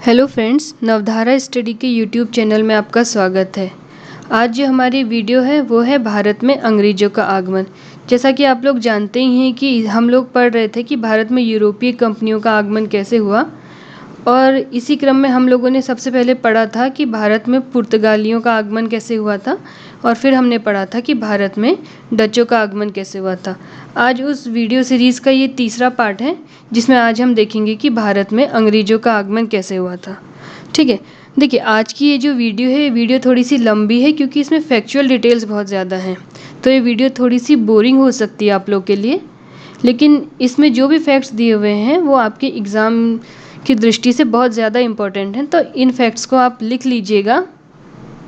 Hello friends, नवधारा study के YouTube channel में आपका स्वागत है। आज जो हमारी वीडियो है वो है भारत में अंग्रेज़ों का आगमन। जैसा कि आप लोग जानते ही हैं कि हम लोग पढ़ रहे थे कि भारत में यूरोपीय कंपनियों का आगमन कैसे हुआ, और इसी क्रम में हम लोगों ने सबसे पहले पढ़ा था कि भारत में पुर्तगालियों का आगमन कैसे हुआ था, और फिर हमने पढ़ा था कि भारत में डचों का आगमन कैसे हुआ था। आज उस वीडियो सीरीज़ का ये तीसरा पार्ट है जिसमें आज हम देखेंगे कि भारत में अंग्रेज़ों का आगमन कैसे हुआ था। ठीक है, देखिए आज की ये जो वीडियो है, ये वीडियो थोड़ी सी लंबी है क्योंकि इसमें फैक्चुअल डिटेल्स बहुत ज़्यादा हैं, तो ये वीडियो थोड़ी सी बोरिंग हो सकती है आप लोग के लिए। लेकिन इसमें जो भी फैक्ट्स दिए हुए हैं वो आपके एग्ज़ाम की दृष्टि से बहुत ज़्यादा इम्पोर्टेंट हैं, तो इन फैक्ट्स को आप लिख लीजिएगा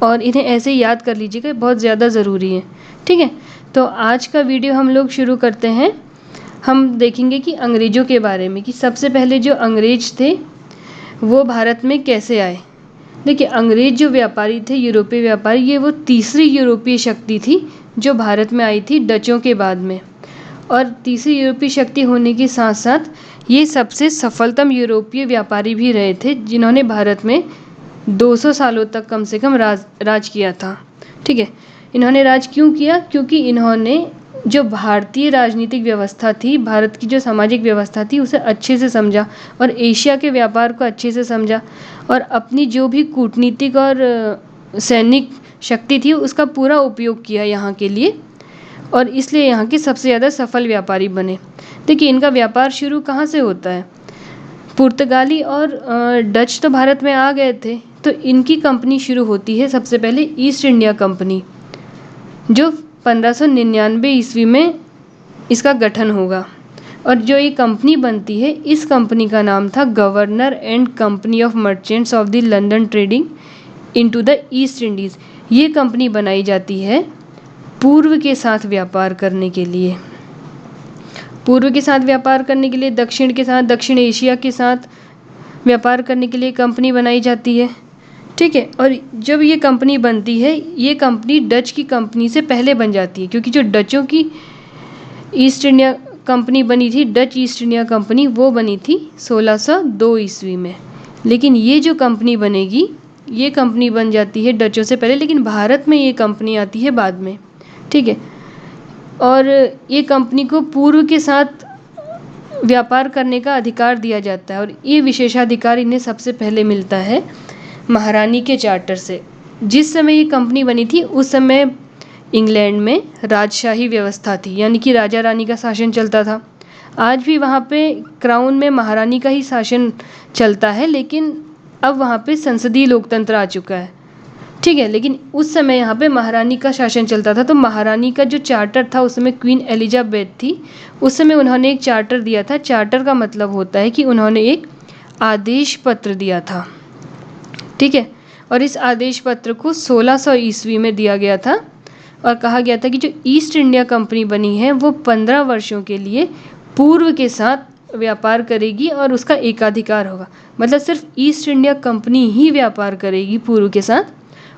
और इन्हें ऐसे ही याद कर लीजिएगा, बहुत ज़्यादा ज़रूरी है। ठीक है, तो आज का वीडियो हम लोग शुरू करते हैं। हम देखेंगे कि अंग्रेज़ों के बारे में, कि सबसे पहले जो अंग्रेज थे वो भारत में कैसे आए। देखिए, अंग्रेज जो व्यापारी थे, यूरोपीय व्यापारी, ये वो तीसरी यूरोपीय शक्ति थी जो भारत में आई थी डचों के बाद में। और तीसरी यूरोपीय शक्ति होने के साथ साथ ये सबसे सफलतम यूरोपीय व्यापारी भी रहे थे जिन्होंने भारत में 200 सालों तक कम से कम राज किया था। ठीक है, इन्होंने राज क्यों किया? क्योंकि इन्होंने जो भारतीय राजनीतिक व्यवस्था थी, भारत की जो सामाजिक व्यवस्था थी, उसे अच्छे से समझा और एशिया के व्यापार को अच्छे से समझा, और अपनी जो भी कूटनीतिक और सैनिक शक्ति थी उसका पूरा उपयोग किया यहाँ के लिए, और इसलिए यहाँ के सबसे ज़्यादा सफल व्यापारी बने। देखिए, इनका व्यापार शुरू कहाँ से होता है? पुर्तगाली और डच तो भारत में आ गए थे, तो इनकी कंपनी शुरू होती है सबसे पहले ईस्ट इंडिया कंपनी, जो 1599 ईस्वी में इसका गठन होगा। और जो ये कंपनी बनती है, इस कंपनी का नाम था governor and company of merchants of the London trading into the East Indies. ये कंपनी बनाई जाती है पूर्व के साथ व्यापार करने के लिए, पूर्व के साथ व्यापार करने के लिए, दक्षिण के साथ, दक्षिण एशिया के साथ व्यापार करने के लिए कंपनी बनाई जाती है। ठीक है, और जब ये कंपनी बनती है, ये कंपनी डच की कंपनी से पहले बन जाती है, क्योंकि जो डचों की ईस्ट इंडिया कंपनी बनी थी, डच ईस्ट इंडिया कंपनी, वो बनी थी 1602 ईस्वी में। लेकिन ये जो कंपनी बनेगी, ये कंपनी बन जाती है डचों से पहले, लेकिन भारत में ये कंपनी आती है बाद में। ठीक है, और ये कंपनी को पूर्व के साथ व्यापार करने का अधिकार दिया जाता है, और ये विशेषाधिकार इन्हें सबसे पहले मिलता है महारानी के चार्टर से। जिस समय ये कंपनी बनी थी उस समय इंग्लैंड में राजशाही व्यवस्था थी, यानी कि राजा रानी का शासन चलता था। आज भी वहाँ पे क्राउन में महारानी का ही शासन चलता है, लेकिन अब वहाँ पे संसदीय लोकतंत्र आ चुका है। ठीक है, लेकिन उस समय यहाँ पे महारानी का शासन चलता था, तो महारानी का जो चार्टर था, उस समय क्वीन एलिजाबेथ थी, उस समय उन्होंने एक चार्टर दिया था। चार्टर का मतलब होता है कि उन्होंने एक आदेश पत्र दिया था। ठीक है, और इस आदेश पत्र को 1600 ईस्वी में दिया गया था, और कहा गया था कि जो ईस्ट इंडिया कंपनी बनी है वो 15 वर्षों के लिए पूर्व के साथ व्यापार करेगी और उसका एकाधिकार होगा। मतलब सिर्फ ईस्ट इंडिया कंपनी ही व्यापार करेगी पूर्व के साथ,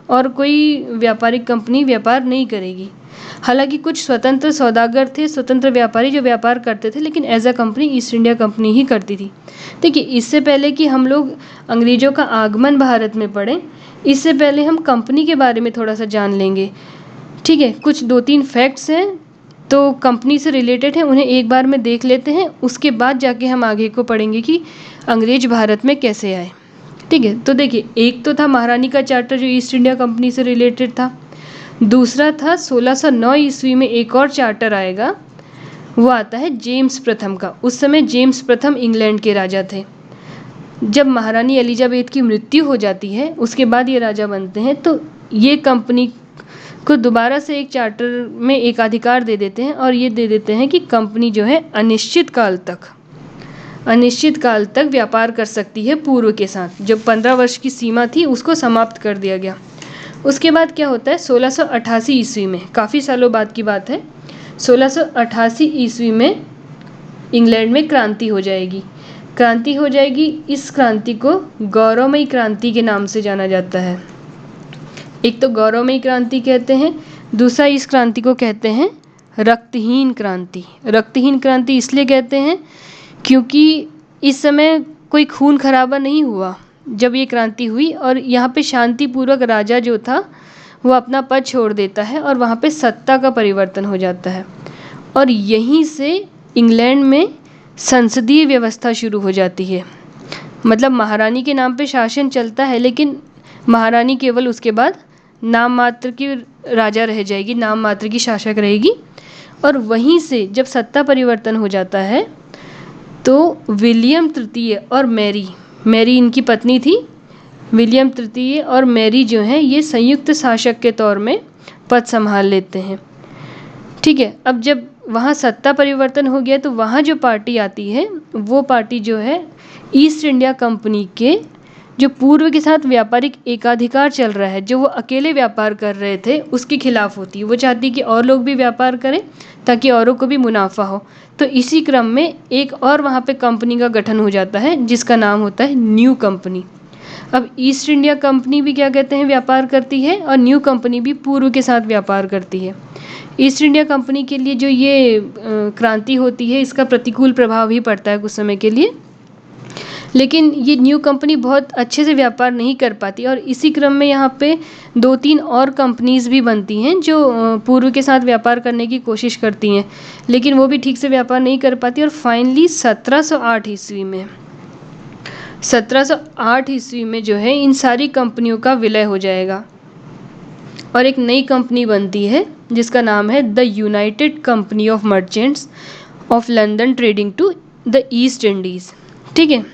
और कोई व्यापारिक कंपनी व्यापार नहीं करेगी। हालांकि कुछ स्वतंत्र सौदागर थे, स्वतंत्र व्यापारी जो व्यापार करते थे, लेकिन as a company East India Company ही करती थी। देखिए, इससे पहले कि हम लोग अंग्रेज़ों का आगमन भारत में पढ़ें, इससे पहले हम कंपनी के बारे में थोड़ा सा जान लेंगे। ठीक है, कुछ 2-3 फैक्ट्स हैं तो कंपनी से रिलेटेड हैं, उन्हें एक बार में देख लेते हैं, उसके बाद जाके हम आगे को पढ़ेंगे कि अंग्रेज भारत में कैसे आए। ठीक है, तो देखिए, एक तो था महारानी का चार्टर जो ईस्ट इंडिया कंपनी से रिलेटेड था। दूसरा था 1609 ईस्वी में एक और चार्टर आएगा, वो आता है जेम्स प्रथम का। उस समय जेम्स प्रथम इंग्लैंड के राजा थे। जब महारानी एलिजाबेथ की मृत्यु हो जाती है, उसके बाद ये राजा बनते हैं, तो ये कंपनी को दोबारा से एक चार्टर में एकाधिकार दे देते हैं, और ये दे देते हैं कि कंपनी जो है अनिश्चित काल तक व्यापार कर सकती है पूर्व के साथ। जो 15 वर्ष की सीमा थी उसको समाप्त कर दिया गया। उसके बाद क्या होता है, 1688 ईस्वी में, काफ़ी सालों बाद की बात है, 1688 ईस्वी में इंग्लैंड में क्रांति हो जाएगी। इस क्रांति को गौरवमयी क्रांति के नाम से जाना जाता है। एक तो गौरवमयी क्रांति कहते हैं, दूसरा इस क्रांति को कहते हैं रक्तहीन क्रांति। रक्तहीन क्रांति इसलिए कहते हैं क्योंकि इस समय कोई खून खराबा नहीं हुआ, जब ये क्रांति हुई और यहाँ पे शांतिपूर्वक राजा जो था वो अपना पद छोड़ देता है और वहाँ पे सत्ता का परिवर्तन हो जाता है और यहीं से इंग्लैंड में संसदीय व्यवस्था शुरू हो जाती है। मतलब महारानी के नाम पे शासन चलता है, लेकिन महारानी केवल उसके बाद नाम मात्र की राजा रह जाएगी, नाम मात्र की शासक रहेगी। और वहीं से जब सत्ता परिवर्तन हो जाता है तो विलियम तृतीय और मैरी इनकी पत्नी थी, विलियम तृतीय और मैरी जो हैं ये संयुक्त शासक के तौर में पद संभाल लेते हैं। ठीक है, अब जब वहाँ सत्ता परिवर्तन हो गया तो वहाँ जो पार्टी आती है वो पार्टी जो है ईस्ट इंडिया कंपनी के जो पूर्व के साथ व्यापारिक एकाधिकार चल रहा है, जो वो अकेले व्यापार कर रहे थे, उसके खिलाफ होती है। वो चाहती कि और लोग भी व्यापार करें ताकि औरों को भी मुनाफा हो। तो इसी क्रम में एक और वहाँ पे कंपनी का गठन हो जाता है जिसका नाम होता है न्यू कंपनी। अब ईस्ट इंडिया कंपनी भी क्या कहते हैं व्यापार करती है और न्यू कंपनी भी पूर्व के साथ व्यापार करती है। ईस्ट इंडिया कंपनी के लिए जो ये क्रांति होती है इसका प्रतिकूल प्रभाव ही पड़ता है कुछ समय के लिए, लेकिन ये न्यू कंपनी बहुत अच्छे से व्यापार नहीं कर पाती और इसी क्रम में यहाँ पे 2-3 और कंपनीज़ भी बनती हैं जो पूर्व के साथ व्यापार करने की कोशिश करती हैं, लेकिन वो भी ठीक से व्यापार नहीं कर पाती। और फाइनली 1708 ईस्वी में जो है इन सारी कंपनियों का विलय हो जाएगा और एक नई कंपनी बनती है जिसका नाम है the united company of merchants of London trading to the East Indies. ठीक है,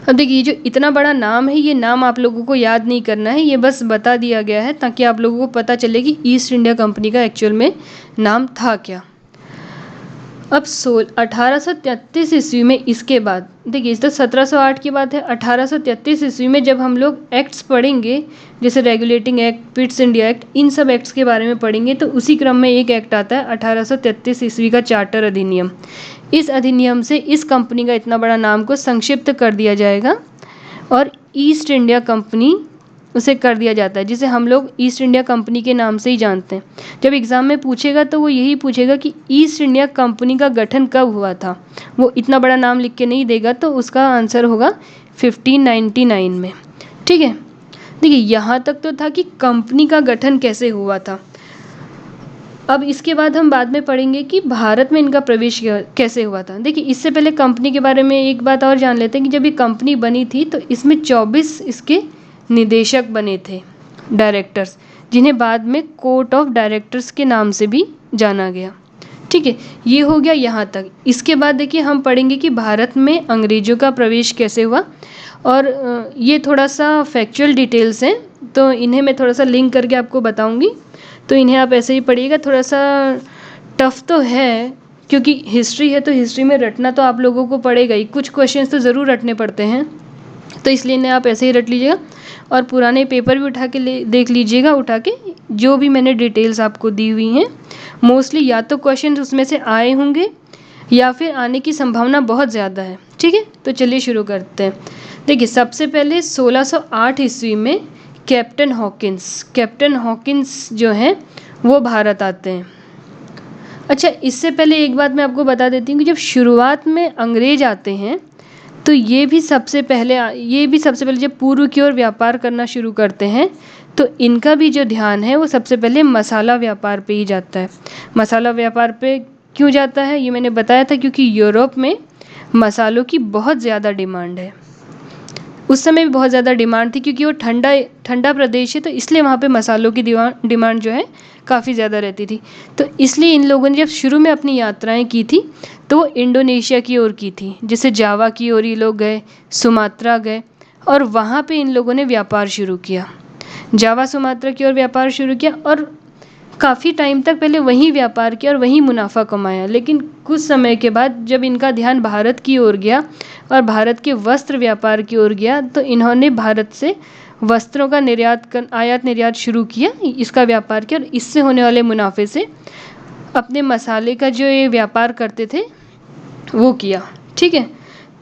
अब देखिए जो इतना बड़ा नाम है ये नाम आप लोगों को याद नहीं करना है, ये बस बता दिया गया है ताकि आप लोगों को पता चले कि ईस्ट इंडिया कंपनी का एक्चुअल में नाम था क्या। अब 1833 ईस्वी में इसके बाद देखिए इस तो 1708 की बात है। 1833 ईस्वी में जब हम लोग एक्ट्स पढ़ेंगे जैसे regulating act, Pitt's India act, इन सब एक्ट्स के बारे में पढ़ेंगे तो उसी क्रम में एक एक्ट आता है 1833 ईस्वी का चार्टर अधिनियम। इस अधिनियम से इस कंपनी का इतना बड़ा नाम को संक्षिप्त कर दिया जाएगा और ईस्ट इंडिया कंपनी उसे कर दिया जाता है, जिसे हम लोग ईस्ट इंडिया कंपनी के नाम से ही जानते हैं। जब एग्ज़ाम में पूछेगा तो वो यही पूछेगा कि ईस्ट इंडिया कंपनी का गठन कब हुआ था, वो इतना बड़ा नाम लिख के नहीं देगा, तो उसका आंसर होगा 1599 में। ठीक है, देखिए यहाँ तक तो था कि कंपनी का गठन कैसे हुआ था। अब इसके बाद हम बाद में पढ़ेंगे कि भारत में इनका प्रवेश कैसे हुआ था। देखिए इससे पहले कंपनी के बारे में एक बात और जान लेते हैं कि जब ये कंपनी बनी थी तो इसमें 24 इसके निदेशक बने थे, डायरेक्टर्स, जिन्हें बाद में कोर्ट ऑफ डायरेक्टर्स के नाम से भी जाना गया। ठीक है, ये हो गया यहाँ तक। इसके बाद देखिए हम पढ़ेंगे कि भारत में अंग्रेज़ों का प्रवेश कैसे हुआ और ये थोड़ा सा फैक्चुअल डिटेल्स हैं तो इन्हें मैं थोड़ा सा लिंक करके आपको बताऊँगी, तो इन्हें आप ऐसे ही पढ़िएगा। थोड़ा सा टफ तो है क्योंकि हिस्ट्री है तो हिस्ट्री में रटना तो आप लोगों को पड़ेगा ही, कुछ क्वेश्चंस तो ज़रूर रटने पड़ते हैं, तो इसलिए इन्हें आप ऐसे ही रट लीजिएगा और पुराने पेपर भी उठा के देख लीजिएगा, उठा के जो भी मैंने डिटेल्स आपको दी हुई हैं मोस्टली या तो क्वेश्चन उसमें से आए होंगे या फिर आने की संभावना बहुत ज़्यादा है। ठीक है, तो चलिए शुरू करते हैं। देखिए सबसे पहले 1608 ईस्वी में कैप्टन हॉकिंस जो हैं वो भारत आते हैं। अच्छा, इससे पहले एक बात मैं आपको बता देती हूँ कि जब शुरुआत में अंग्रेज आते हैं तो ये भी सबसे पहले जब पूर्व की ओर व्यापार करना शुरू करते हैं तो इनका भी जो ध्यान है वो सबसे पहले मसाला व्यापार पे ही जाता है। मसाला व्यापार पे क्यों जाता है ये मैंने बताया था, क्योंकि यूरोप में मसालों की बहुत ज़्यादा डिमांड है। उस समय भी बहुत ज़्यादा डिमांड थी क्योंकि वो ठंडा प्रदेश है, तो इसलिए वहाँ पे मसालों की डिमांड जो है काफ़ी ज़्यादा रहती थी। तो इसलिए इन लोगों ने जब शुरू में अपनी यात्राएं की थी तो वो इंडोनेशिया की ओर की थी, जैसे जावा की ओर ये लोग गए, सुमात्रा गए और वहाँ पे इन लोगों ने व्यापार शुरू किया। जावा सुमात्रा की ओर व्यापार शुरू किया और काफ़ी टाइम तक पहले वहीं व्यापार किया और वहीं मुनाफा कमाया। लेकिन कुछ समय के बाद जब इनका ध्यान भारत की ओर गया और भारत के वस्त्र व्यापार की ओर गया तो इन्होंने भारत से वस्त्रों का आयात निर्यात शुरू किया, इसका व्यापार किया और इससे होने वाले मुनाफे से अपने मसाले का जो ये व्यापार करते थे वो किया। ठीक है,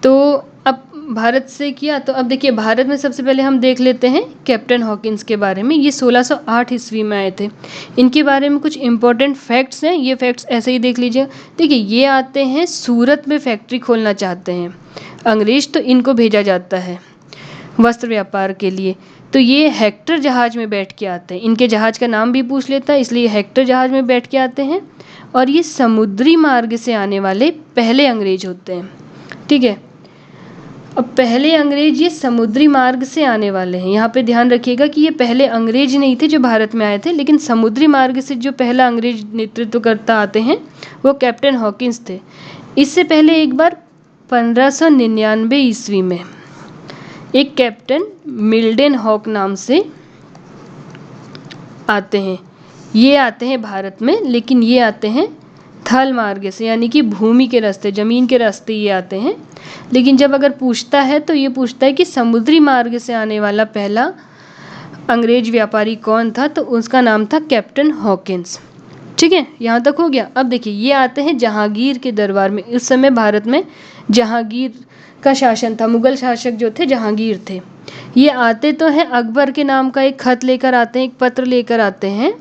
तो अब भारत से किया तो अब देखिए भारत में सबसे पहले हम देख लेते हैं कैप्टन हॉकिंस के बारे में। ये 1608 ईस्वी में आए थे। इनके बारे में कुछ इंपॉर्टेंट फैक्ट्स हैं, ये फैक्ट्स ऐसे ही देख लीजिए। देखिए ये आते हैं सूरत में फैक्ट्री खोलना चाहते हैं अंग्रेज, तो इनको भेजा जाता है। वस्त्र व्यापार के लिए। तो ये हेक्टर जहाज में बैठ के आते हैं, इनके जहाज का नाम भी पूछ लेता है, इसलिए हेक्टर जहाज में बैठ के आते हैं। और ये समुद्री मार्ग से आने वाले पहले अंग्रेज होते हैं। ठीक है, अब पहले अंग्रेज ये समुद्री मार्ग से आने वाले हैं। यहाँ पे ध्यान रखिएगा कि ये पहले अंग्रेज नहीं थे जो भारत में आए थे, लेकिन समुद्री मार्ग से जो पहला अंग्रेज नेतृत्व करता आते हैं वो कैप्टन हॉकिंस थे। इससे पहले एक बार 1599 ईस्वी में एक कैप्टन मिल्डन हॉक नाम से आते हैं। ये आते हैं भारत में, लेकिन ये आते हैं थल मार्ग से, यानी कि भूमि के रास्ते, ज़मीन के रास्ते ये आते हैं। लेकिन जब अगर पूछता है तो ये पूछता है कि समुद्री मार्ग से आने वाला पहला अंग्रेज व्यापारी कौन था, तो उसका नाम था कैप्टन हॉकिंस। ठीक है, यहाँ तक हो गया। अब देखिए, ये आते हैं जहांगीर के दरबार में। उस समय भारत में जहांगीर का शासन था, मुगल शासक जो थे जहांगीर थे। ये आते तो हैं अकबर के नाम का एक खत लेकर आते हैं, एक पत्र लेकर आते हैं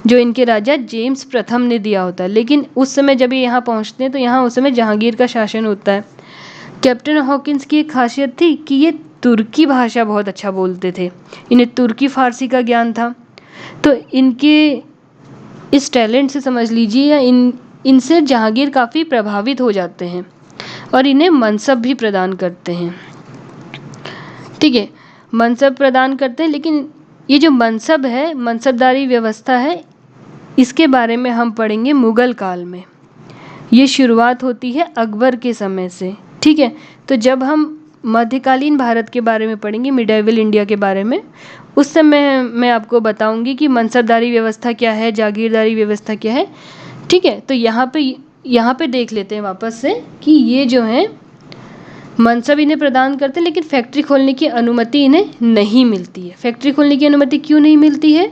जो इनके राजा जेम्स प्रथम ने दिया होता है। लेकिन उस समय जब ये यहाँ पहुँचते हैं तो यहाँ उस समय जहांगीर का शासन होता है। कैप्टन हॉकिंस की एक खासियत थी कि ये तुर्की भाषा बहुत अच्छा बोलते थे, इन्हें तुर्की फारसी का ज्ञान था। तो इनके इस टैलेंट से समझ लीजिए या इनसे जहांगीर काफ़ी प्रभावित हो जाते हैं और इन्हें मनसब भी प्रदान करते हैं। ठीक है, मनसब प्रदान करते हैं, लेकिन ये जो मनसब है, मनसबदारी व्यवस्था है, इसके बारे में हम पढ़ेंगे मुग़ल काल में। ये शुरुआत होती है अकबर के समय से। ठीक है, तो जब हम मध्यकालीन भारत के बारे में पढ़ेंगे, मिडाइवल इंडिया के बारे में, उस समय मैं आपको बताऊंगी कि मनसबदारी व्यवस्था क्या है, जागीरदारी व्यवस्था क्या है। ठीक है, तो यहाँ पे देख लेते हैं वापस से कि ये जो है मनसब इन्हें प्रदान करते हैं, लेकिन फैक्ट्री खोलने की अनुमति इन्हें नहीं मिलती है। फैक्ट्री खोलने की अनुमति क्यों नहीं मिलती है?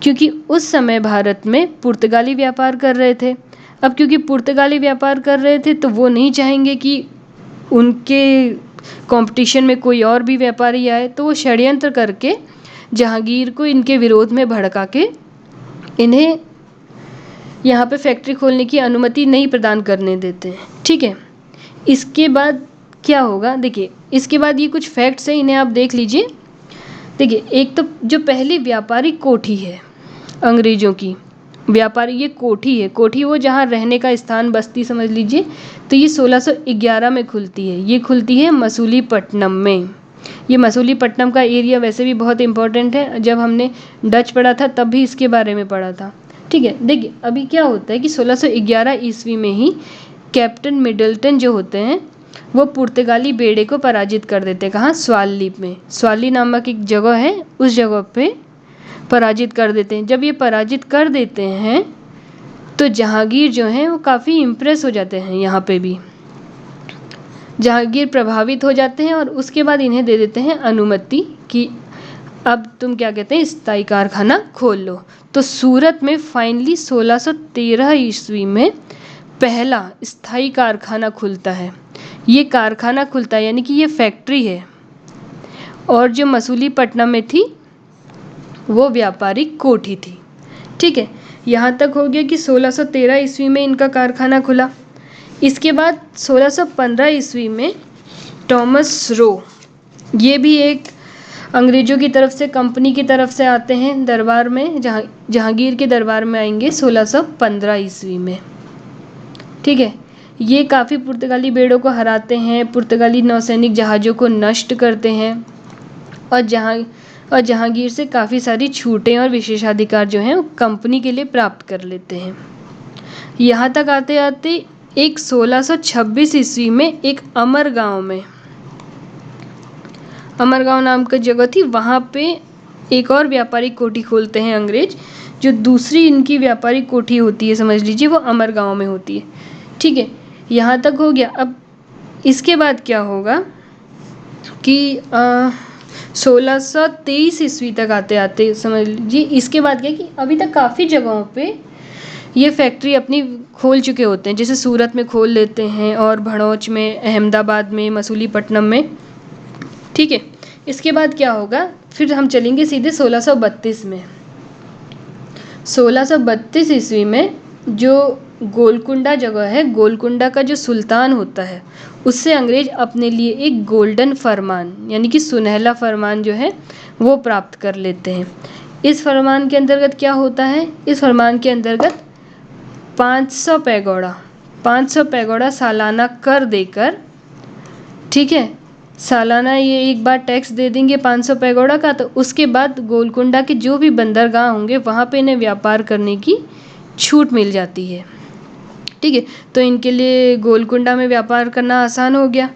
क्योंकि उस समय भारत में पुर्तगाली व्यापार कर रहे थे। अब क्योंकि पुर्तगाली व्यापार कर रहे थे तो वो नहीं चाहेंगे कि उनके कंपटीशन में कोई और भी व्यापारी आए, तो वो षड्यंत्र करके जहांगीर को इनके विरोध में भड़का के इन्हें यहाँ पे फैक्ट्री खोलने की अनुमति नहीं प्रदान करने देते हैं। ठीक है, इसके बाद क्या होगा, देखिए इसके बाद ये कुछ फैक्ट्स हैं, इन्हें आप देख लीजिए। देखिए, एक तो जो पहली व्यापारिक कोठी है अंग्रेजों की, व्यापारी ये कोठी है, कोठी वो जहाँ रहने का स्थान, बस्ती समझ लीजिए। तो ये 1611 में खुलती है। ये खुलती है मसूलीपट्टनम में। ये मसूलीपट्टनम का एरिया वैसे भी बहुत इंपॉर्टेंट है, जब हमने डच पढ़ा था तब भी इसके बारे में पढ़ा था। ठीक है, देखिए अभी क्या होता है कि 1611 ईस्वी में ही कैप्टन मिडल्टन जो होते हैं वो पुर्तगाली बेड़े को पराजित कर देते हैं। कहाँ? स्वालिप में। स्वाली नामक एक जगह है, उस जगह पे पराजित कर देते हैं। जब ये पराजित कर देते हैं तो जहांगीर जो हैं वो काफ़ी इम्प्रेस हो जाते हैं। यहाँ पे भी जहांगीर प्रभावित हो जाते हैं और उसके बाद इन्हें दे देते हैं अनुमति कि अब तुम क्या कहते हैं, स्थायी कारखाना खोल लो। तो सूरत में फाइनली 1613 ईस्वी में पहला स्थायी कारखाना खुलता है। ये कारखाना खुलता है यानी कि ये फैक्ट्री है, और जो मसूलीपट्टनम में थी वो व्यापारिक कोठी थी। ठीक है, यहाँ तक हो गया कि 1613 ईस्वी में इनका कारखाना खुला। इसके बाद 1615 ईस्वी में थॉमस रो, ये भी एक अंग्रेज़ों की तरफ से, कंपनी की तरफ से आते हैं दरबार में, जहांगीर के दरबार में आएंगे 1615 ईस्वी में। ठीक है, ये काफ़ी पुर्तगाली बेड़ों को हराते हैं, पुर्तगाली नौसैनिक जहाज़ों को नष्ट करते हैं और जहांगीर से काफ़ी सारी छूटें और विशेषाधिकार जो हैं वो कंपनी के लिए प्राप्त कर लेते हैं। यहाँ तक आते आते एक 1626 ईस्वी में एक अमरगांव में, अमरगांव नाम की जगह थी, वहाँ पे एक और व्यापारिक कोठी खोलते हैं अंग्रेज। जो दूसरी इनकी व्यापारिक कोठी होती है समझ लीजिए वो अमरगांव में होती है। ठीक है, यहाँ तक हो गया। अब इसके बाद क्या होगा कि 1623 ईस्वी तक आते आते समझ लीजिए, इसके बाद क्या कि अभी तक काफ़ी जगहों पे ये फैक्ट्री अपनी खोल चुके होते हैं। जैसे सूरत में खोल लेते हैं और भड़ौच में, अहमदाबाद में, मसूलीपट्टनम में। ठीक है, इसके बाद क्या होगा, फिर हम चलेंगे सीधे 1632 में। 1632 ईस्वी में जो गोलकुंडा जगह है, गोलकुंडा का जो सुल्तान होता है उससे अंग्रेज अपने लिए एक गोल्डन फरमान यानी कि सुनहला फरमान जो है वो प्राप्त कर लेते हैं। इस फरमान के अंतर्गत क्या होता है, इस फरमान के अंतर्गत 500 पैगोडा सालाना कर देकर, ठीक है, सालाना ये एक बार टैक्स दे देंगे 500 पैगोडा का, तो उसके बाद गोलकुंडा के जो भी बंदरगाह होंगे वहाँ पे इन्हें व्यापार करने की छूट मिल जाती है। ठीक है, तो इनके लिए गोलकुंडा में व्यापार करना आसान हो गया।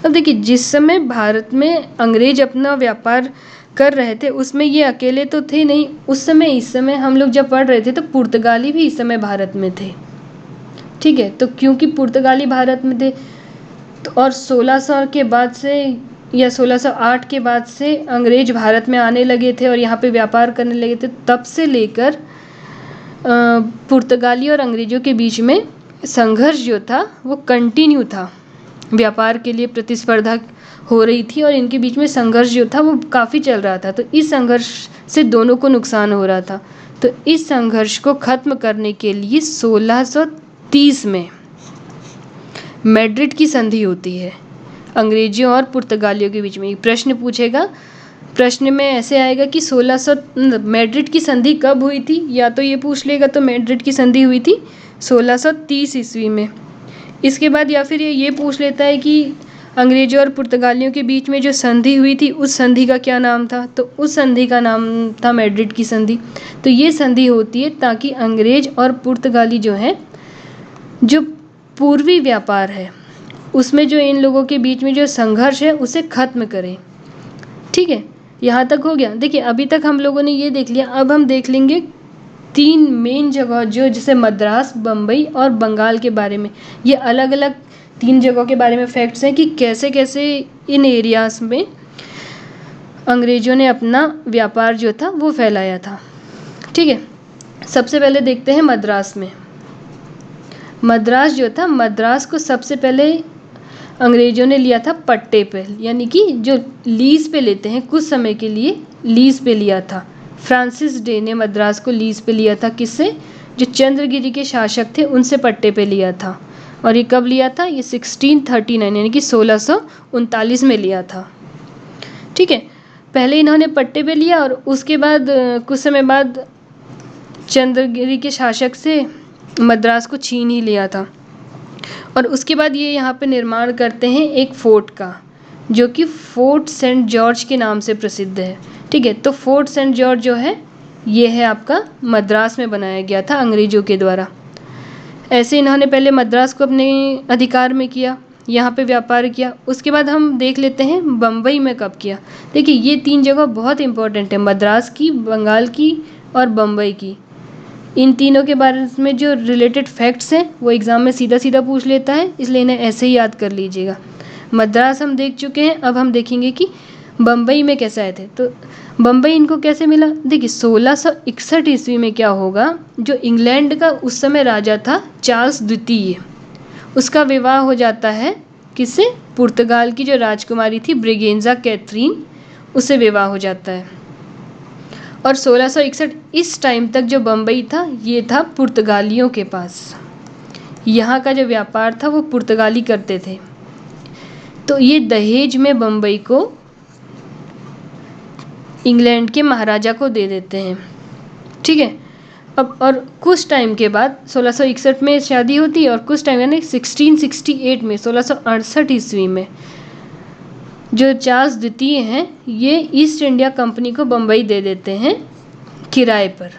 अब देखिए, जिस समय भारत में अंग्रेज अपना व्यापार कर रहे थे उसमें ये अकेले तो थे नहीं, उस समय इस समय हम लोग जब पढ़ रहे थे तो पुर्तगाली भी इस समय भारत में थे। ठीक है, तो क्योंकि पुर्तगाली भारत में थे तो और 1600 के बाद से या 1608 के बाद से अंग्रेज भारत में आने लगे थे और यहाँ पे व्यापार करने लगे थे, तब से लेकर पुर्तगाली और अंग्रेज़ों के बीच में संघर्ष जो था वो कंटिन्यू था। व्यापार के लिए प्रतिस्पर्धा हो रही थी और इनके बीच में संघर्ष जो था वो काफ़ी चल रहा था, तो इस संघर्ष से दोनों को नुकसान हो रहा था। तो इस संघर्ष को ख़त्म करने के लिए 1630 में मैड्रिड की संधि होती है अंग्रेजियों और पुर्तगालियों के बीच में। प्रश्न पूछेगा, प्रश्न में ऐसे आएगा कि 1600 मैड्रिड की संधि कब हुई थी, या तो ये पूछ लेगा तो मैड्रिड की संधि हुई थी 1630 ईस्वी में। इसके बाद या फिर ये पूछ लेता है कि अंग्रेजों और पुर्तगालियों के बीच में जो संधि हुई थी उस संधि का क्या नाम था, तो उस संधि का नाम था मैड्रिड की संधि। तो ये संधि होती है ताकि अंग्रेज और पुर्तगाली जो हैं, जो पूर्वी व्यापार है उसमें जो इन लोगों के बीच में जो संघर्ष है उसे ख़त्म करें। ठीक है, यहाँ तक हो गया। देखिए, अभी तक हम लोगों ने ये देख लिया, अब हम देख लेंगे 3 मेन जगह जो जैसे मद्रास, बम्बई और बंगाल के बारे में। ये अलग अलग 3 जगहों के बारे में फैक्ट्स हैं कि कैसे कैसे इन एरियाज़ में अंग्रेज़ों ने अपना व्यापार जो था वो फैलाया था। ठीक है, सबसे पहले देखते हैं मद्रास में। मद्रास जो था, मद्रास को सबसे पहले अंग्रेज़ों ने लिया था पट्टे पे, यानी कि जो लीज़ पे लेते हैं, कुछ समय के लिए लीज़ पे लिया था। फ्रांसिस डे ने मद्रास को लीज़ पे लिया था, किससे, जो चंद्रगिरी के शासक थे उनसे पट्टे पे लिया था। और ये कब लिया था, ये 1639 यानी कि 1639 में लिया था। ठीक है, पहले इन्होंने पट्टे पे लिया और उसके बाद कुछ समय बाद चंद्रगिरी के शासक से मद्रास को छीन ही लिया था। और उसके बाद ये यहाँ पे निर्माण करते हैं एक फोर्ट का, जो कि फोर्ट सेंट जॉर्ज के नाम से प्रसिद्ध है। ठीक है, तो फोर्ट सेंट जॉर्ज जो है ये है आपका मद्रास में बनाया गया था अंग्रेज़ों के द्वारा। ऐसे इन्होंने पहले मद्रास को अपने अधिकार में किया, यहाँ पे व्यापार किया। उसके बाद हम देख लेते हैं बम्बई में कब किया। देखिए, ये 3 जगह बहुत इंपॉर्टेंट है, मद्रास की, बंगाल की और बम्बई की। इन तीनों के बारे में जो रिलेटेड फैक्ट्स हैं वो एग्ज़ाम में सीधा सीधा पूछ लेता है, इसलिए इन्हें ऐसे ही याद कर लीजिएगा। मद्रास हम देख चुके हैं, अब हम देखेंगे कि बम्बई में कैसे आए थे। तो बम्बई इनको कैसे मिला, देखिए 1661 ईस्वी में क्या होगा, जो इंग्लैंड का उस समय राजा था चार्ल्स द्वितीय, उसका विवाह हो जाता है किससे, पुर्तगाल की जो राजकुमारी थी ब्रिगेंजा कैथरीन, उससे विवाह हो जाता है। और 1661 इस टाइम तक जो बम्बई था ये था पुर्तगालियों के पास, यहाँ का जो व्यापार था वो पुर्तगाली करते थे। तो ये दहेज में बम्बई को इंग्लैंड के महाराजा को दे देते हैं। ठीक है, अब और कुछ टाइम के बाद 1661 में शादी होती है और कुछ टाइम यानी 1668 में 1668 ईस्वी में जो चार्ल्स द्वितीय हैं ये ईस्ट इंडिया कंपनी को बम्बई दे देते हैं किराए पर।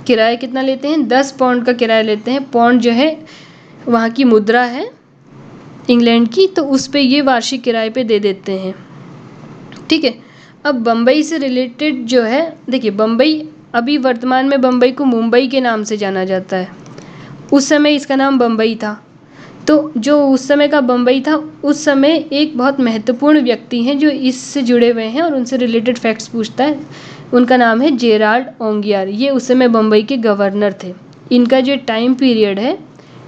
किराया कितना लेते हैं, 10 पाउंड का किराया लेते हैं। पाउंड जो है वहाँ की मुद्रा है इंग्लैंड की, तो उस पे ये वार्षिक किराए पे दे देते हैं। ठीक है, अब बम्बई से रिलेटेड जो है, देखिए बम्बई अभी वर्तमान में बम्बई को मुंबई के नाम से जाना जाता है, उस समय इसका नाम बम्बई था। तो जो उस समय का बम्बई था, उस समय एक बहुत महत्वपूर्ण व्यक्ति हैं जो इससे जुड़े हुए हैं और उनसे रिलेटेड फैक्ट्स पूछता है, उनका नाम है जेराल्ड ओंगियार। ये उस समय बम्बई के गवर्नर थे। इनका जो टाइम पीरियड है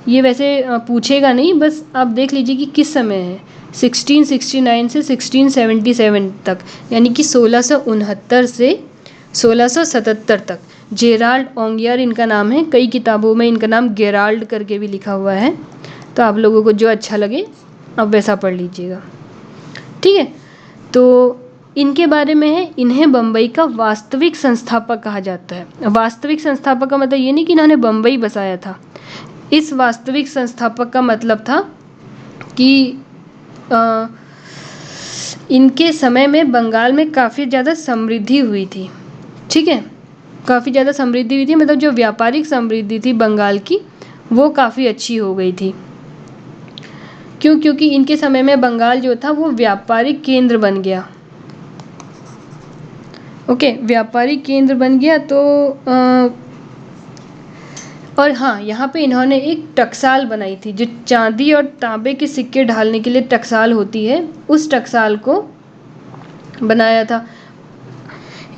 ये वैसे पूछेगा नहीं, बस आप देख लीजिए कि किस समय है, 1669 से 1677 तक, यानी कि 1669 से 1677 तक। जेराल्ड ओंगियार इनका नाम है। कई किताबों में इनका नाम गेराल्ड करके भी लिखा हुआ है, तो आप लोगों को जो अच्छा लगे आप वैसा पढ़ लीजिएगा, ठीक है। तो इनके बारे में है, इन्हें बम्बई का वास्तविक संस्थापक कहा जाता है। वास्तविक संस्थापक का मतलब ये नहीं कि इन्होंने बम्बई बसाया था। इस वास्तविक संस्थापक का मतलब था कि इनके समय में बंगाल में काफ़ी ज़्यादा समृद्धि हुई थी, ठीक है। काफ़ी ज़्यादा समृद्धि हुई थी, मतलब जो व्यापारिक समृद्धि थी बंगाल की वो काफ़ी अच्छी हो गई थी। क्यों? क्योंकि इनके समय में बंगाल जो था वो व्यापारिक केंद्र बन गया। ओके, व्यापारिक केंद्र बन गया। तो और हाँ, यहाँ पे इन्होंने एक टकसाल बनाई थी, जो चांदी और तांबे के सिक्के ढालने के लिए टकसाल होती है, उस टकसाल को बनाया था।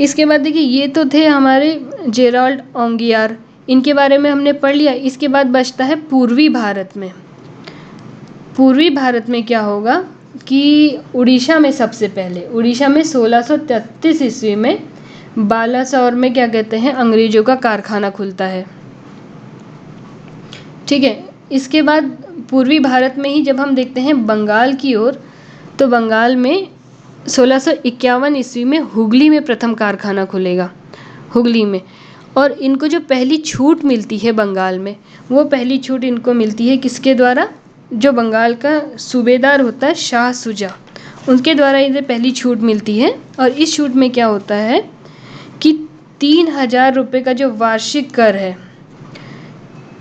इसके बाद देखिए, ये तो थे हमारे जेराल्ड ओंगियार, इनके बारे में हमने पढ़ लिया। इसके बाद बचता है पूर्वी भारत में। पूर्वी भारत में क्या होगा कि उड़ीसा में सबसे पहले, उड़ीसा में 1633 ईस्वी में बालासोर में क्या कहते हैं, अंग्रेजों का कारखाना खुलता है, ठीक है। इसके बाद पूर्वी भारत में ही जब हम देखते हैं बंगाल की ओर, तो बंगाल में 1651 ईस्वी में हुगली में प्रथम कारखाना खुलेगा, हुगली में। और इनको जो पहली छूट मिलती है बंगाल में, वो पहली छूट इनको मिलती है किसके द्वारा? जो बंगाल का सूबेदार होता है शाह सुजा, उनके द्वारा इन्हें पहली छूट मिलती है। और इस छूट में क्या होता है कि 3000 रुपये का जो वार्षिक कर है,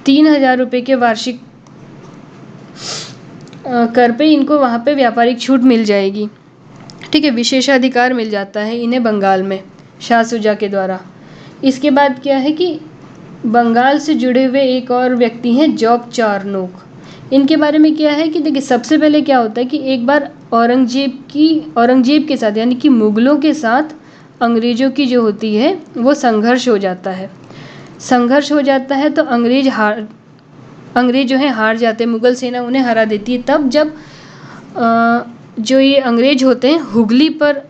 3000 रुपये के वार्षिक कर पे इनको वहाँ पे व्यापारिक छूट मिल जाएगी, ठीक है। विशेषाधिकार मिल जाता है इन्हें बंगाल में शाह सुजा के द्वारा। इसके बाद क्या है कि बंगाल से जुड़े हुए एक और व्यक्ति हैं जॉब चार्नोक। इनके बारे में क्या है कि देखिए, सबसे पहले क्या होता है कि एक बार औरंगजेब के साथ, यानी कि मुग़लों के साथ अंग्रेज़ों की जो होती है वो संघर्ष हो जाता है। संघर्ष हो जाता है तो अंग्रेज जो है हार जाते हैं, मुग़ल सेना उन्हें हरा देती है। तब जब जो ये अंग्रेज होते हैं हुगली पर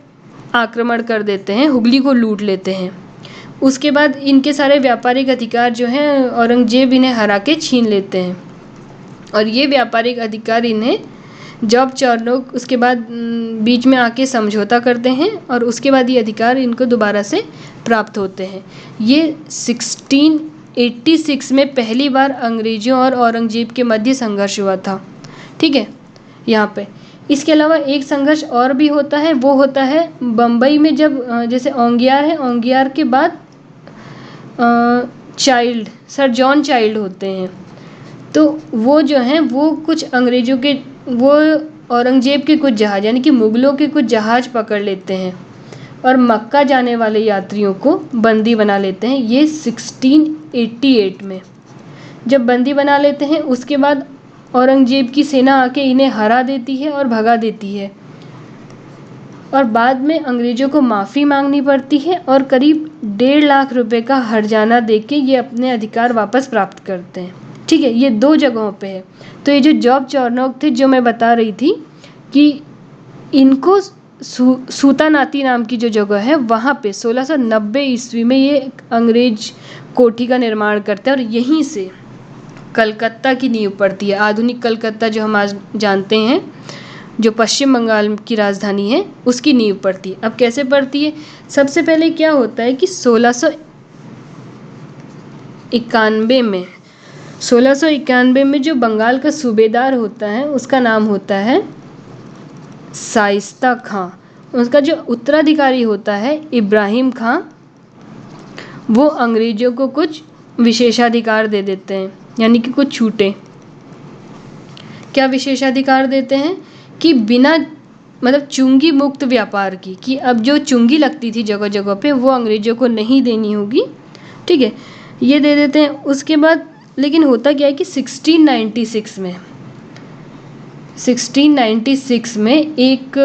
आक्रमण कर देते हैं, हुगली को लूट लेते हैं। उसके बाद इनके सारे व्यापारिक अधिकार जो हैं औरंगजेब इन्हें हरा के छीन लेते हैं, और ये व्यापारिक अधिकार इन्हें जॉब चार्नोक उसके बाद बीच में आके समझौता करते हैं, और उसके बाद ये अधिकार इनको दोबारा से प्राप्त होते हैं। ये 1686 में पहली बार अंग्रेज़ों और औरंगजेब के मध्य संघर्ष हुआ था, ठीक है, यहाँ पे। इसके अलावा एक संघर्ष और भी होता है, वो होता है बम्बई में, जब जैसे ओंगियार है, ओंगियार के बाद सर जॉन चाइल्ड होते हैं। तो वो जो हैं वो कुछ अंग्रेज़ों के, वो औरंगजेब के कुछ जहाज़, यानी कि मुग़लों के कुछ जहाज़ पकड़ लेते हैं और मक्का जाने वाले यात्रियों को बंदी बना लेते हैं। ये 1688 में जब बंदी बना लेते हैं, उसके बाद औरंगजेब की सेना आके इन्हें हरा देती है और भगा देती है, और बाद में अंग्रेज़ों को माफ़ी मांगनी पड़ती है, और करीब 1.5 लाख रुपए का हर्जाना देके ये अपने अधिकार वापस प्राप्त करते हैं, ठीक है। ये 2 जगहों पे है। तो ये जो जॉब चार्नोक थे, जो मैं बता रही थी कि इनको सूतानाती नाम की जो जगह है, वहाँ पे 1690 ईस्वी में ये अंग्रेज कोठी का निर्माण करते हैं, और यहीं से कलकत्ता की नींव पड़ती है। आधुनिक कलकत्ता जो हम आज जानते हैं, जो पश्चिम बंगाल की राजधानी है, उसकी नींव पड़ती है। अब कैसे पड़ती है? सबसे पहले क्या होता है कि 1691 में जो बंगाल का सूबेदार होता है उसका नाम होता है शाइस्ता खां। उसका जो उत्तराधिकारी होता है इब्राहिम खां, वो अंग्रेज़ों को कुछ विशेषाधिकार दे देते हैं, यानी कि कुछ छूटें। क्या विशेषाधिकार देते हैं कि बिना मतलब चुंगी मुक्त व्यापार की, कि अब जो चुंगी लगती थी जगह जगह पे वो अंग्रेज़ों को नहीं देनी होगी, ठीक है, ये दे देते हैं। उसके बाद लेकिन होता क्या है कि 1696 में एक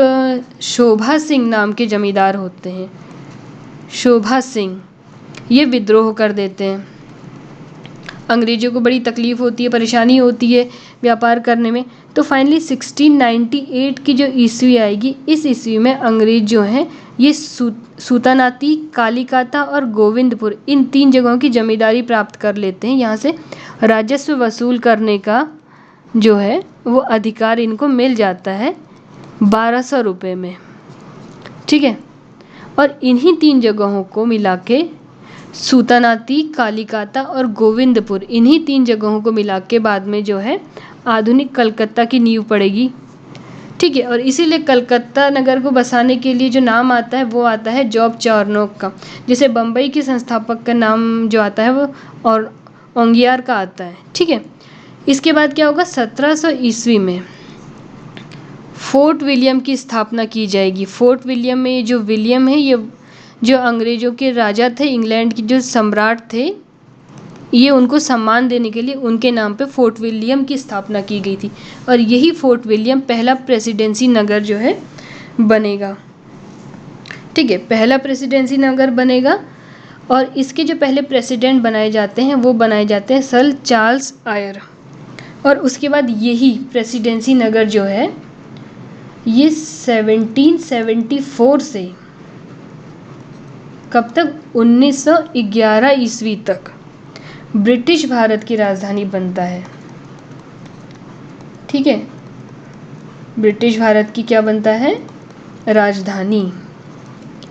शोभा सिंह नाम के जमींदार होते हैं, शोभा सिंह, ये विद्रोह कर देते हैं। अंग्रेज़ों को बड़ी तकलीफ़ होती है, परेशानी होती है, व्यापार करने में। तो फाइनली 1698 की जो ईस्वी आएगी, इस ईस्वी में अंग्रेज जो हैं ये सूतानाती, कालिकाता और गोविंदपुर इन 3 जगहों की जमींदारी प्राप्त कर लेते हैं। यहाँ से राजस्व वसूल करने का जो है वो अधिकार इनको मिल जाता है 1200 रुपये में। ठीक है, और इन्हीं 3 जगहों को मिला के सूतानाती, कालिकाता और गोविंदपुर, इन्हीं 3 जगहों को मिला के बाद में जो है आधुनिक कलकत्ता की नींव पड़ेगी। ठीक है, और इसीलिए कलकत्ता नगर को बसाने के लिए जो नाम आता है वो आता है जॉब चार्नोक का। जैसे बम्बई के संस्थापक का नाम जो आता है वो और ओंगियार का आता है। ठीक है, इसके बाद क्या होगा, 1700 ईस्वी में फोर्ट विलियम की स्थापना की जाएगी। फोर्ट विलियम में ये जो विलियम है, ये जो अंग्रेजों के राजा थे, इंग्लैंड के जो सम्राट थे, ये उनको सम्मान देने के लिए उनके नाम पे फोर्ट विलियम की स्थापना की गई थी। और यही फोर्ट विलियम पहला प्रेसिडेंसी नगर जो है बनेगा। ठीक है, पहला प्रेसिडेंसी नगर बनेगा। और इसके जो पहले प्रेसिडेंट बनाए जाते हैं वो बनाए जाते हैं सर चार्ल्स आयर। और उसके बाद यही प्रेसिडेंसी नगर जो है ये 1774 से कब तक, 1911 ईस्वी तक ब्रिटिश भारत की राजधानी बनता है। ठीक है, ब्रिटिश भारत की क्या बनता है, राजधानी।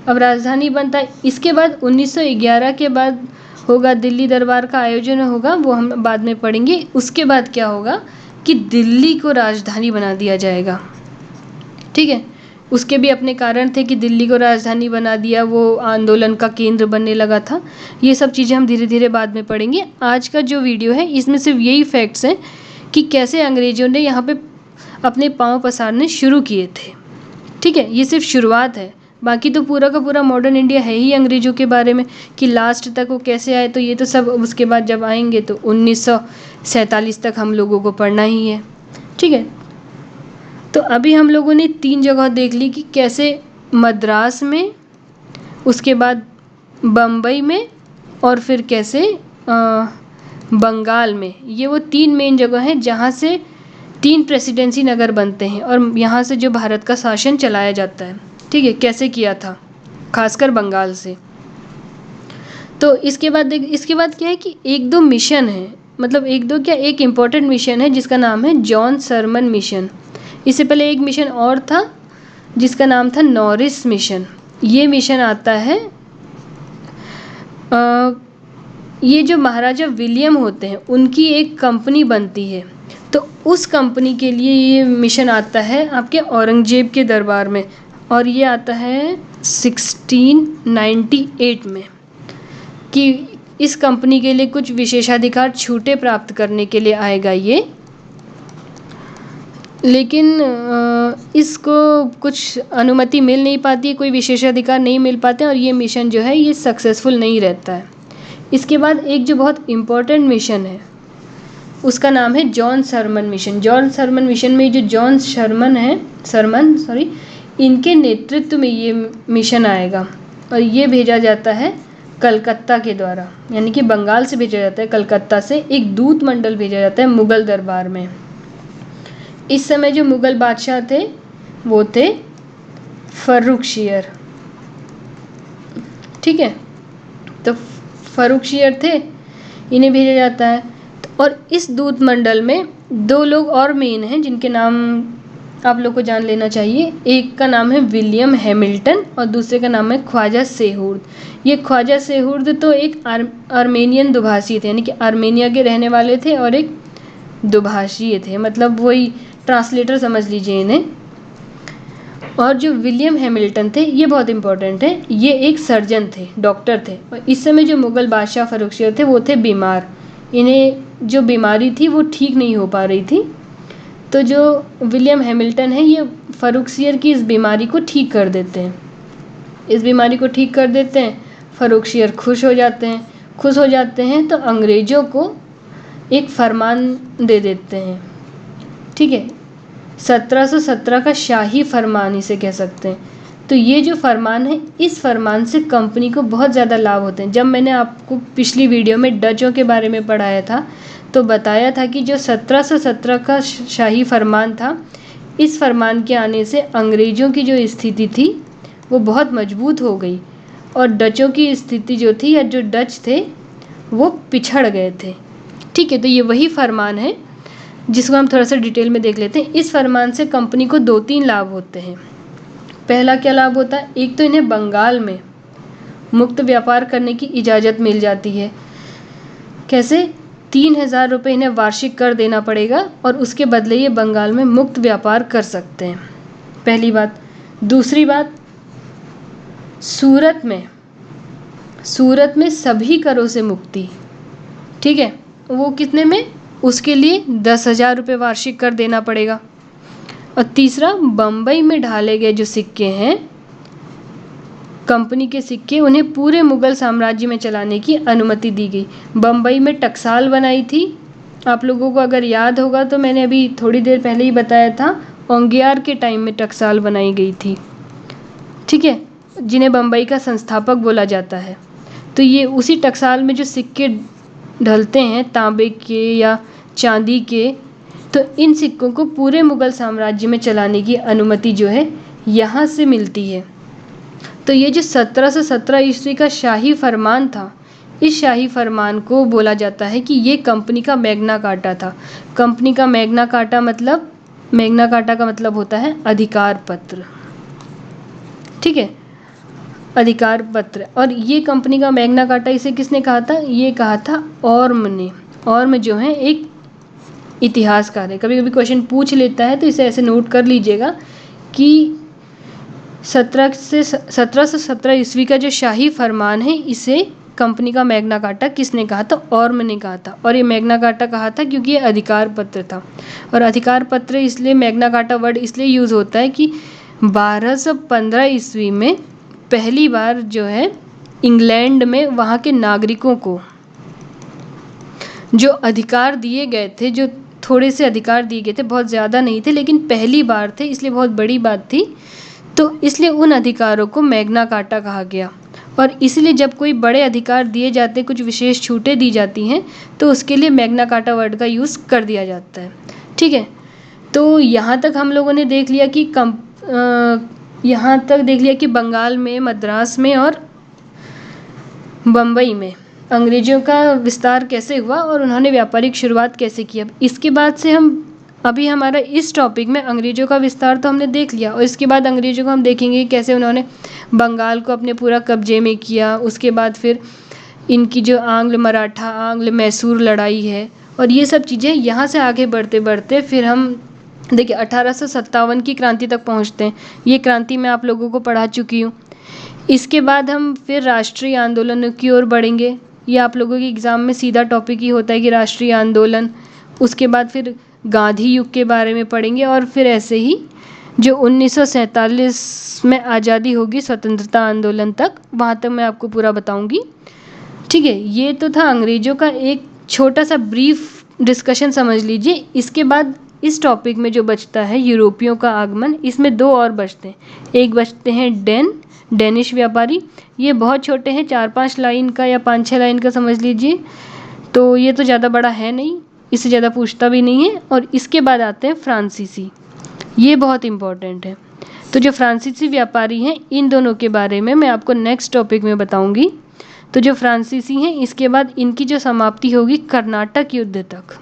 अब राजधानी बनता है। इसके बाद 1911 के बाद होगा दिल्ली दरबार का आयोजन होगा, वो हम बाद में पढ़ेंगे। उसके बाद क्या होगा कि दिल्ली को राजधानी बना दिया जाएगा। ठीक है, उसके भी अपने कारण थे कि दिल्ली को राजधानी बना दिया, वो आंदोलन का केंद्र बनने लगा था। ये सब चीज़ें हम धीरे धीरे बाद में पढ़ेंगे। आज का जो वीडियो है इसमें सिर्फ यही फैक्ट्स हैं कि कैसे अंग्रेज़ों ने यहाँ पे अपने पाँव पसारने शुरू किए थे। ठीक है, ये सिर्फ शुरुआत है, बाकी तो पूरा का पूरा मॉडर्न इंडिया है ही अंग्रेज़ों के बारे में कि लास्ट तक वो कैसे आए। तो ये तो सब उसके बाद जब आएंगे तो 1947 तक हम लोगों को पढ़ना ही है। ठीक है, तो अभी हम लोगों ने 3 जगह देख ली कि कैसे मद्रास में, उसके बाद बम्बई में और फिर कैसे बंगाल में। ये वो 3 मेन जगह हैं जहाँ से 3 प्रेसिडेंसी नगर बनते हैं और यहाँ से जो भारत का शासन चलाया जाता है। ठीक है, कैसे किया था, खासकर बंगाल से। तो इसके बाद क्या है कि 1-2 मिशन है, मतलब 1-2 क्या, एक इम्पोर्टेंट मिशन है जिसका नाम है जॉन सरमन मिशन। इससे पहले एक मिशन और था जिसका नाम था नॉरिस मिशन। ये मिशन आता है, ये जो महाराजा विलियम होते हैं उनकी एक कंपनी बनती है, तो उस कंपनी के लिए ये मिशन आता है आपके औरंगजेब के दरबार में। और ये आता है 1698 में कि इस कंपनी के लिए कुछ विशेषाधिकार छूटें प्राप्त करने के लिए आएगा ये। लेकिन इसको कुछ अनुमति मिल नहीं पाती है, कोई विशेषाधिकार नहीं मिल पाते और ये मिशन जो है ये सक्सेसफुल नहीं रहता है। इसके बाद एक जो बहुत इम्पोर्टेंट मिशन है उसका नाम है John Surman mission. John Surman mission में जो जॉन सरमन इनके नेतृत्व में ये मिशन आएगा और ये भेजा जाता है कलकत्ता के द्वारा, यानी कि बंगाल से भेजा जाता है। कलकत्ता से एक दूत मंडल भेजा जाता है मुग़ल दरबार में। इस समय जो मुग़ल बादशाह थे वो थे फ़र्रुखशियर। ठीक है, तो फ़र्रुखशियर थे, इन्हें भेजा जाता है। और इस दूत मंडल में 2 लोग और मेन हैं जिनके नाम आप लोग को जान लेना चाहिए। एक का नाम है विलियम हैमिल्टन और दूसरे का नाम है ख्वाजा सेहूर्द। ये ख्वाजा सेहूर्द तो एक आर्मेनियन दुभाषी थे, यानी कि आर्मेनिया के रहने वाले थे और एक दुभाषी थे, मतलब वही ट्रांसलेटर समझ लीजिए इन्हें। और जो विलियम हैमिल्टन थे ये बहुत इंपॉर्टेंट है, ये एक सर्जन थे, डॉक्टर थे। और इस समय जो मुग़ल बादशाह फ़र्रुखशियर थे वो थे बीमार, इन्हें जो बीमारी थी वो ठीक नहीं हो पा रही थी। तो जो विलियम हैमिल्टन है ये फ़र्रुखशियर की इस बीमारी को ठीक कर देते हैं। फ़र्रुखशियर खुश हो जाते हैं तो अंग्रेज़ों को एक फरमान दे देते हैं। ठीक है, 1717 का शाही फरमान इसे कह सकते हैं। तो ये जो फरमान है, इस फरमान से कंपनी को बहुत ज़्यादा लाभ होते हैं। जब मैंने आपको पिछली वीडियो में डचों के बारे में पढ़ाया था तो बताया था कि जो 1717 का शाही फरमान था, इस फरमान के आने से अंग्रेज़ों की जो स्थिति थी वो बहुत मजबूत हो गई और डचों की स्थिति जो थी या जो डच थे वो पिछड़ गए थे। ठीक है, तो ये वही फरमान है जिसको हम थोड़ा सा डिटेल में देख लेते हैं। इस फरमान से कंपनी को 2-3 लाभ होते हैं। पहला क्या लाभ होता है, एक तो इन्हें बंगाल में मुक्त व्यापार करने की इजाज़त मिल जाती है। कैसे? 3000 रुपये इन्हें वार्षिक कर देना पड़ेगा और उसके बदले ये बंगाल में मुक्त व्यापार कर सकते हैं, पहली बात। दूसरी बात, सूरत में सभी करों से मुक्ति। ठीक है, वो कितने में? उसके लिए 10,000 रुपये वार्षिक कर देना पड़ेगा। और तीसरा, बम्बई में ढाले गए जो सिक्के हैं, कंपनी के सिक्के, उन्हें पूरे मुगल साम्राज्य में चलाने की अनुमति दी गई। बम्बई में टकसाल बनाई थी, आप लोगों को अगर याद होगा तो मैंने अभी थोड़ी देर पहले ही बताया था, ओंगियार के टाइम में टकसाल बनाई गई थी। ठीक है, जिन्हें बम्बई का संस्थापक बोला जाता है। तो ये उसी टकसाल में जो सिक्के ढलते हैं तांबे के या चांदी के, तो इन सिक्कों को पूरे मुगल साम्राज्य में चलाने की अनुमति जो है यहाँ से मिलती है। तो ये जो 1717 ईस्वी का शाही फरमान था, इस शाही फरमान को बोला जाता है कि ये कंपनी का मैग्ना कार्टा था। कंपनी का मैग्ना कार्टा का मतलब होता है अधिकार पत्र। ठीक है, अधिकार पत्र। और ये कंपनी का मैग्ना कार्टा, इसे किसने कहा था? ये कहा था ऑर्म ने। ऑर्म जो है एक इतिहासकार है, कभी कभी क्वेश्चन पूछ लेता है तो इसे ऐसे नोट कर लीजिएगा कि 1717 ईस्वी का जो शाही फरमान है, इसे कंपनी का मैग्ना कार्टा किसने कहा था? ऑर्म ने कहा था। और ये मैग्ना कार्टा कहा था क्योंकि ये अधिकार पत्र था। और अधिकार पत्र इसलिए, मैग्ना कार्टा वर्ड इसलिए यूज़ होता है कि 1215 ईस्वी में पहली बार जो है इंग्लैंड में वहाँ के नागरिकों को जो अधिकार दिए गए थे, जो थोड़े से अधिकार दिए गए थे, बहुत ज़्यादा नहीं थे लेकिन पहली बार थे, इसलिए बहुत बड़ी बात थी। तो इसलिए उन अधिकारों को मैग्ना कार्टा कहा गया। और इसलिए जब कोई बड़े अधिकार दिए जाते, कुछ विशेष छूटें दी जाती हैं, तो उसके लिए मैग्ना कार्टा वर्ड का यूज़ कर दिया जाता है। ठीक है, तो यहाँ तक हम लोगों ने देख लिया कि बंगाल में, मद्रास में और बम्बई में अंग्रेज़ों का विस्तार कैसे हुआ और उन्होंने व्यापारिक शुरुआत कैसे की। अब इसके बाद से अभी हमारा इस टॉपिक में अंग्रेज़ों का विस्तार तो हमने देख लिया, और इसके बाद अंग्रेज़ों को हम देखेंगे कैसे उन्होंने बंगाल को अपने पूरा कब्जे में किया। उसके बाद फिर इनकी जो आंग्ल मैसूर लड़ाई है, और ये सब चीज़ें यहाँ से आगे बढ़ते बढ़ते फिर हम देखिए 1857 की क्रांति तक पहुँचते हैं। ये क्रांति मैं आप लोगों को पढ़ा चुकी हूँ। इसके बाद हम फिर राष्ट्रीय आंदोलनों की ओर बढ़ेंगे। ये आप लोगों के एग्ज़ाम में सीधा टॉपिक ही होता है कि राष्ट्रीय आंदोलन। उसके बाद फिर गांधी युग के बारे में पढ़ेंगे, और फिर ऐसे ही जो 1947 में आज़ादी होगी, स्वतंत्रता आंदोलन तक, वहाँ तक मैं आपको पूरा बताऊँगी। ठीक है, ये तो था अंग्रेज़ों का एक छोटा सा ब्रीफ डिस्कशन, समझ लीजिए। इसके बाद इस टॉपिक में जो बचता है यूरोपियों का आगमन, इसमें 2 और बचते हैं। एक बचते हैं डेनिश व्यापारी। ये बहुत छोटे हैं, 4-5 लाइन का या 5-6 लाइन का समझ लीजिए, तो ये तो ज़्यादा बड़ा है नहीं, इससे ज़्यादा पूछता भी नहीं है। और इसके बाद आते हैं फ्रांसीसी, ये बहुत इम्पॉर्टेंट है। तो जो फ्रांसीसी व्यापारी हैं, इन दोनों के बारे में मैं आपको नेक्स्ट टॉपिक में बताऊंगी। तो जो फ्रांसीसी हैं, इसके बाद इनकी जो समाप्ति होगी कर्नाटक युद्ध तक,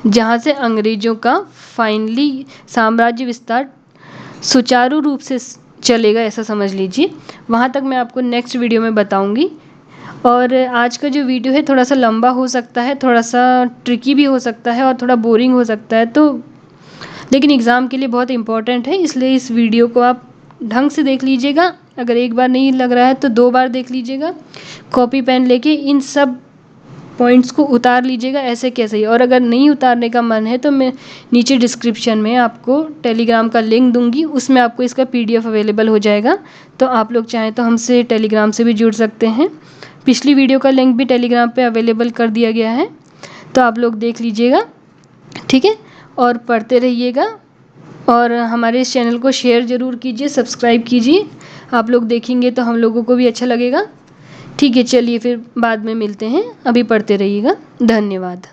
जहाँ से अंग्रेज़ों का फाइनली साम्राज्य विस्तार सुचारू रूप से चलेगा, ऐसा समझ लीजिए। वहाँ तक मैं आपको नेक्स्ट वीडियो में बताऊंगी। और आज का जो वीडियो है थोड़ा सा लंबा हो सकता है, थोड़ा सा ट्रिकी भी हो सकता है और थोड़ा बोरिंग हो सकता है, तो लेकिन एग्ज़ाम के लिए बहुत इम्पॉर्टेंट है, इसलिए इस वीडियो को आप ढंग से देख लीजिएगा। अगर एक बार नहीं लग रहा है तो 2 बार देख लीजिएगा। कॉपी पेन लेके इन सब पॉइंट्स को उतार लीजिएगा ऐसे कैसे ही। और अगर नहीं उतारने का मन है तो मैं नीचे डिस्क्रिप्शन में आपको टेलीग्राम का लिंक दूंगी, उसमें आपको इसका PDF अवेलेबल हो जाएगा। तो आप लोग चाहें तो हमसे टेलीग्राम से भी जुड़ सकते हैं। पिछली वीडियो का लिंक भी टेलीग्राम पे अवेलेबल कर दिया गया है, तो आप लोग देख लीजिएगा। ठीक है, और पढ़ते रहिएगा। और हमारे इस चैनल को शेयर ज़रूर कीजिए, सब्सक्राइब कीजिए। आप लोग देखेंगे तो हम लोगों को भी अच्छा लगेगा। ठीक है, चलिए फिर बाद में मिलते हैं, अभी पढ़ते रहिएगा। धन्यवाद।